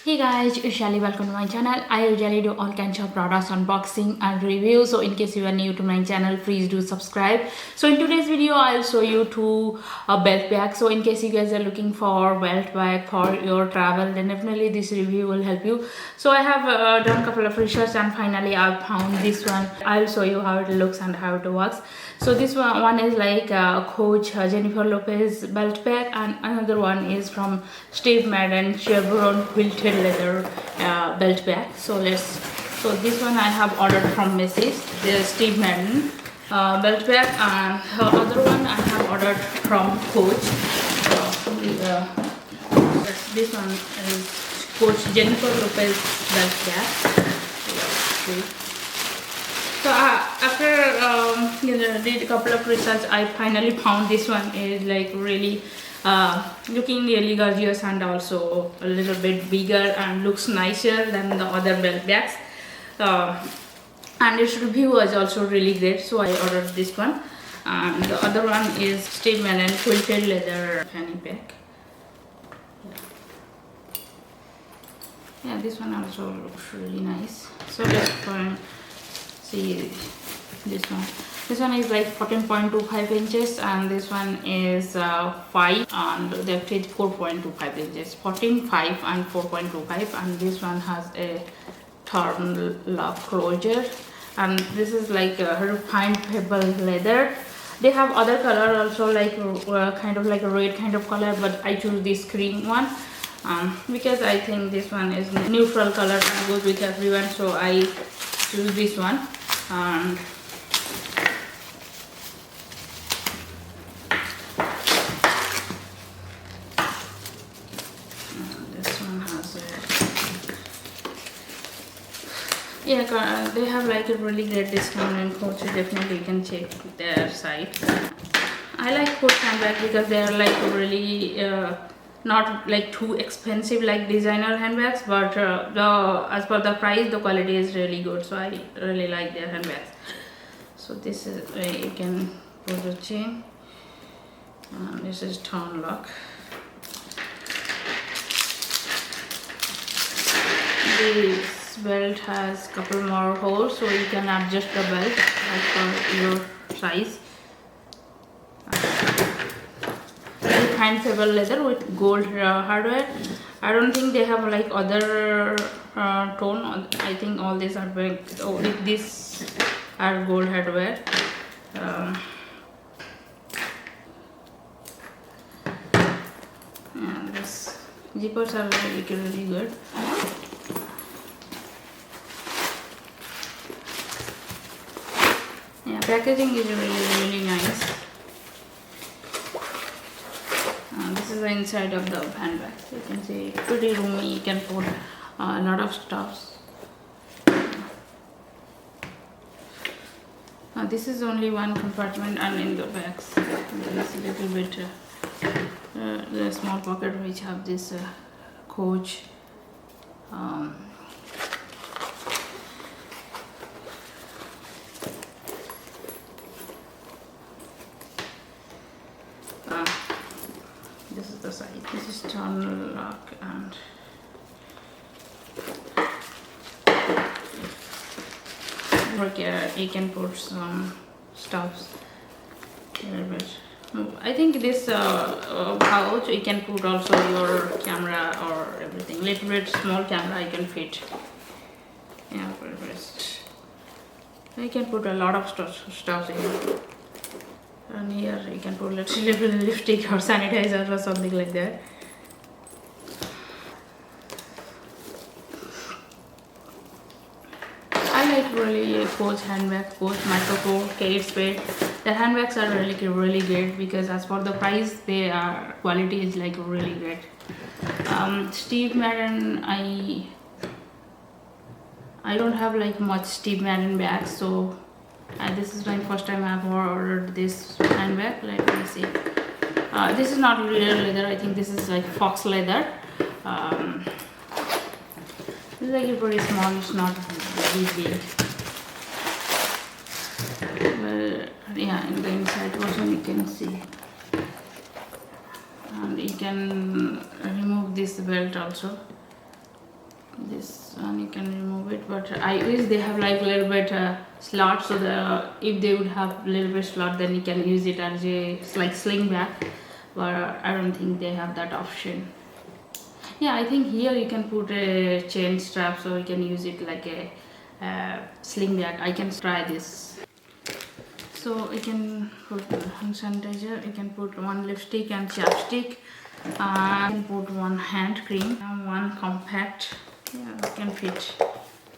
Hey guys, it's Shelly. Welcome to my channel. I usually do all kinds of products unboxing and review. So in case you are new to my channel, please do subscribe. So in today's video, I'll show you two belt bags. So in case you guys are looking for belt bag for your travel, then definitely this review will help you. So I have done a couple of research and finally I found this one. I'll show you how it looks and how it works. So this one is like Coach Jennifer Lopez Belt Bag, and another one is from Madden Chevron Quilted leather belt bag. So this one I have ordered from Macy's, the Madden belt bag, and the other one I have ordered from Coach. This one is Coach Jennifer Lopez belt bag. So after did a couple of research, I finally found this one is like really looking really gorgeous and also a little bit bigger and looks nicer than the other belt bags. And its review was also really great, so I ordered this one. And the other one is Madden Quilted leather fanny pack. Yeah, this one also looks really nice. So let's see this one. This one is like 14.25 inches and this one is 5 and the fit 4.25 inches. 14, 5 and 4.25, and this one has a turn lock closure, and this is like a refined pebble leather. They have other color also, like kind of like a red kind of color, but I choose this cream one because I think this one is neutral color and goes with everyone, so I choose this one. And this one has they have like a really great discount in Coach, so definitely you can check their site. I like Coach handbags because they are like really not like too expensive like designer handbags, but as per the price, the quality is really good, so I really like their handbags. So this is where you can put the chain, and this is turn lock. This belt has couple more holes, so you can adjust the belt as per your size. Fine pebble leather with gold hardware. I don't think they have like other tone. I think all these are these are gold hardware. And this zippers are really good. Yeah, packaging is really nice. This is the inside of the handbag. You can see it's pretty roomy. You can put a lot of stuffs. This is only one compartment, and in the backs there is a little bit the small pocket which have this Coach this is the side. This is turn lock, and you can put some stuffs. I think this pouch you can put also your camera or everything. Little bit small camera you can fit. Yeah, first you can put a lot of stuff here. And here you can put little lipstick or sanitizer or something like that. I like really Coach handbags, Coach Micro, Kate Spade. Their handbags are really great because as for the price, their quality is like really great. Madden, I don't have like much Madden bags, so this is my first time I have ordered this handbag. Let me see. This is not real leather. I think this is like fox leather. This is like pretty small. It's not very big. Well, yeah, in the inside also you can see. And you can remove this belt also. and you can remove it, but I wish they have like a little bit slot, so if they would have a little bit slot, then you can use it as a like sling bag, but I don't think they have that option. Yeah, I think here you can put a chain strap, so you can use it like a sling bag. I can try this. So you can put hand sanitizer, you can put one lipstick and chapstick, you can put one hand cream and one compact. Yeah, it can fit.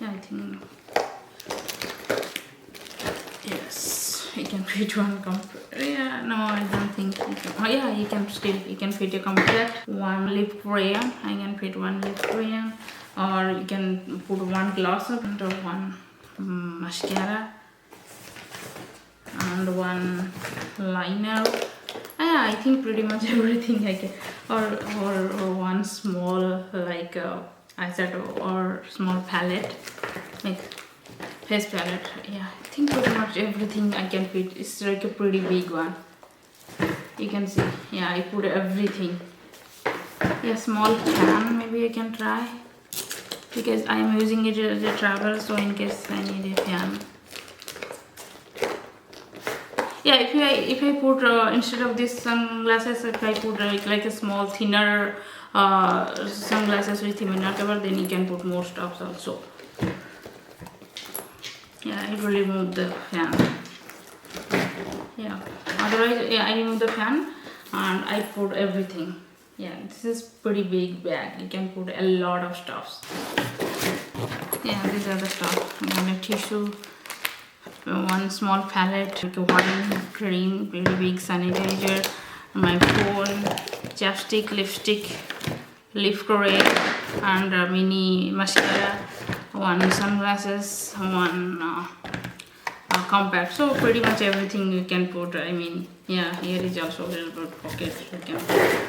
Yeah, I think yes, you can fit one compact. Yeah, no, I don't think you can. Oh yeah, you can fit a compact. One lip crayon, I can fit one lip crayon, or you can put one gloss up and one mascara and one liner. Yeah, I think pretty much everything I can, or one small like eyeshadow or small palette, like face palette. Yeah, I think pretty much everything I can fit. It's like a pretty big one. You can see. Yeah, I put everything. Yeah, small fan maybe I can try, because I am using it as a travel, so in case I need a fan. Yeah, if I put instead of this sunglasses, if I put like a small thinner sunglasses with thinner cover, then you can put more stuffs also. Yeah, I will remove the fan. Yeah, otherwise, yeah, I remove the fan and I put everything. Yeah, this is pretty big bag. You can put a lot of stuffs. Yeah, these are the stuff. And a tissue, one small palette, one cream, pretty big sanitizer, my phone, chapstick, lipstick, lip crayon, and a mini mascara, one sunglasses, one compact. So pretty much everything you can put. I mean, yeah, here is also a little bit pocket you can put.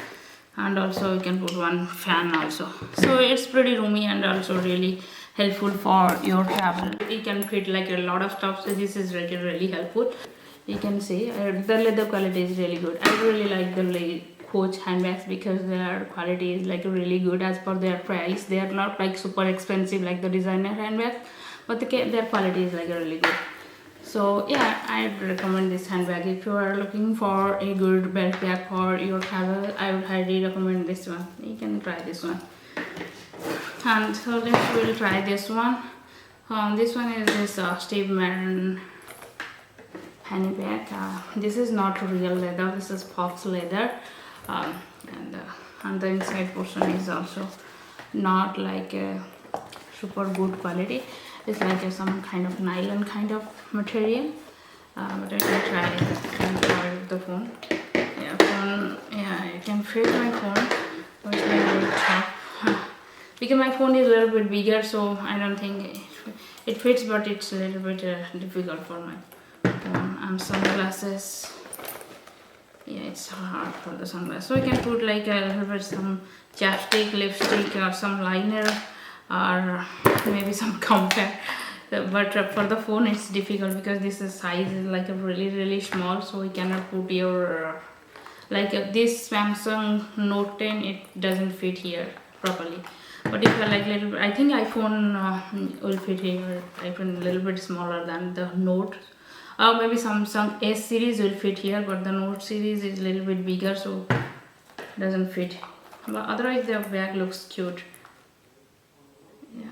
And also you can put one fan also. So it's pretty roomy and also really helpful for your travel. You can fit like a lot of stuff, so this is really helpful. You can see the leather quality is really good. I really like the Coach handbags because their quality is like really good as per their price. They are not like super expensive like the designer handbags, but their quality is like really good. So yeah, I'd recommend this handbag. If you are looking for a good belt bag for your travel, I would highly recommend this one. You can try this one. And so next we'll try this one. This one is this Steve Madden Fanny bag. This is not real leather, this is fox leather, and the inside portion is also not like a super good quality. It's like some kind of nylon kind of material, but I can try it and try with the phone. Yeah, I can fit my phone, but it's a little bit tough because my phone is a little bit bigger, so I don't think it fits, but it's a little bit difficult for my phone. And sunglasses, yeah, it's hard for the sunglasses. So you can put like a little bit some chapstick, lipstick, or some liner, or maybe some compact. But for the phone it's difficult because this size is like a really small, so you cannot put your like this Samsung Note 10, it doesn't fit here properly. But if you like little bit, I think iPhone will fit here. iPhone a little bit smaller than the Note. Maybe Samsung S series will fit here, but the Note series is a little bit bigger, so doesn't fit. But otherwise the bag looks cute. Yeah,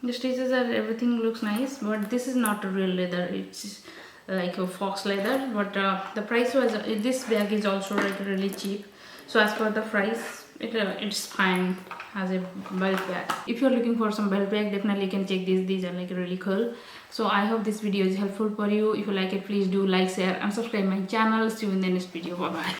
the stitches are, everything looks nice, but this is not a real leather. It's like a fox leather, but the price was, this bag is also like really cheap. So as per the price, it's fine as a belt bag. If you're looking for some belt bag, definitely you can check these are like really cool. So I hope this video is helpful for you. If you like it, please do like, share and subscribe my channel. See you in the next video. Bye bye.